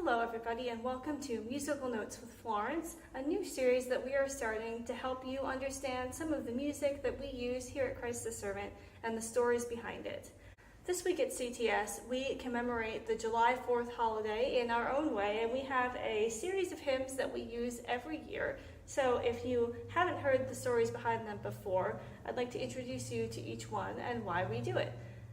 Hello everybody and welcome to Musical Notes with Florence, a new series that we are starting to help you understand some of the music that we use here at Christ the Servant and the stories behind it. This week at CTS, we commemorate the July 4th holiday in our own way, and we have a series of hymns that we use every year. So if you haven't heard the stories behind them before, I'd like to introduce you to each one and why we do it.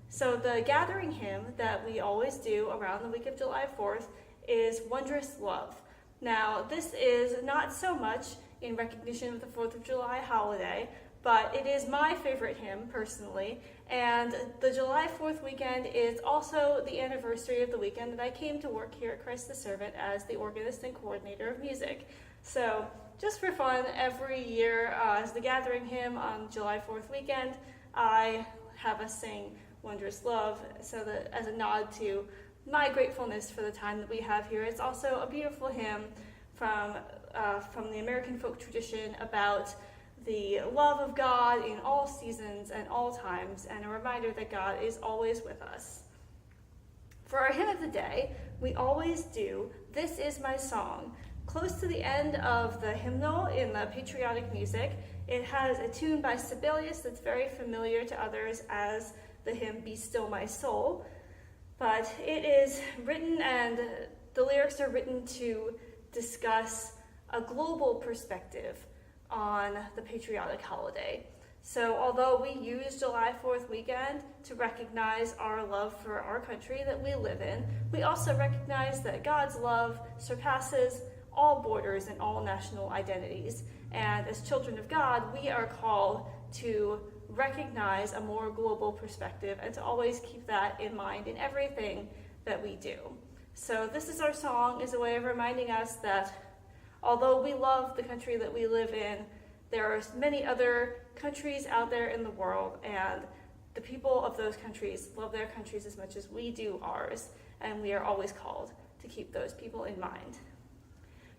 So the gathering hymn that we always do around the week of July 4th is Wondrous Love. Now, this is not so much in recognition of the 4th of July holiday, but it is my favorite hymn personally, and the July 4th weekend is also the anniversary of the weekend that I came to work here at Christ the Servant as the Organist and Coordinator of Music. So just for fun, every year as the gathering hymn on July 4th weekend, I have us sing Wondrous Love, so that as a nod to my gratefulness for the time that we have here. It's also a beautiful hymn from the American folk tradition about the love of God in all seasons and all times, and a reminder that God is always with us. For our hymn of the day, we always do This Is My Song. Close to the end of the hymnal in the patriotic music, it has a tune by Sibelius that's very familiar to others as the hymn Be Still My Soul. But it is written, and the lyrics are written to discuss a global perspective on the patriotic holiday. So although we use July 4th weekend to recognize our love for our country that we live in, we also recognize that God's love surpasses all borders and all national identities. And as children of God, we are called to recognize a more global perspective and to always keep that in mind in everything that we do. So This Is Our Song is a way of reminding us that although we love the country that we live in, there are many other countries out there in the world, and the people of those countries love their countries as much as we do ours, and we are always called to keep those people in mind.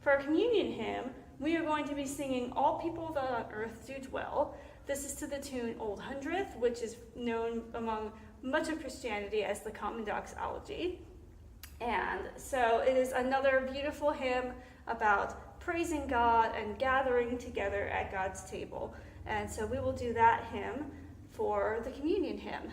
For our communion hymn, we are going to be singing All People That on Earth Do Dwell. This is to the tune Old Hundredth, which is known among much of Christianity as the Common Doxology. And so it is another beautiful hymn about praising God and gathering together at God's table. And so we will do that hymn for the communion hymn.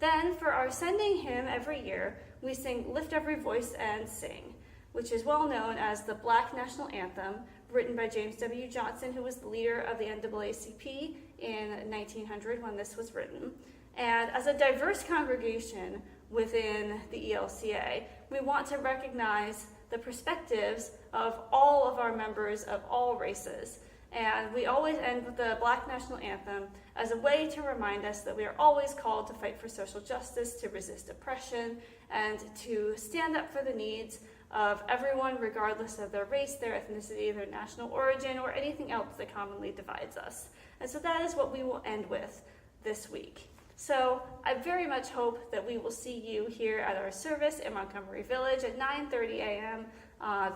Then for our sending hymn every year, we sing Lift Every Voice and Sing, which is well known as the Black National Anthem, written by James W. Johnson, who was the leader of the NAACP in 1900 when this was written. And as a diverse congregation within the ELCA, we want to recognize the perspectives of all of our members of all races. And we always end with the Black National Anthem as a way to remind us that we are always called to fight for social justice, to resist oppression, and to stand up for the needs of everyone, regardless of their race, their ethnicity, their national origin, or anything else that commonly divides us. And so that is what we will end with this week. So I very much hope that we will see you here at our service in Montgomery Village at 9:30 a.m.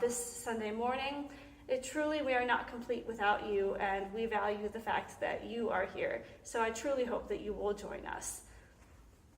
This Sunday morning. We are not complete without you, and we value the fact that you are here. So I truly hope that you will join us.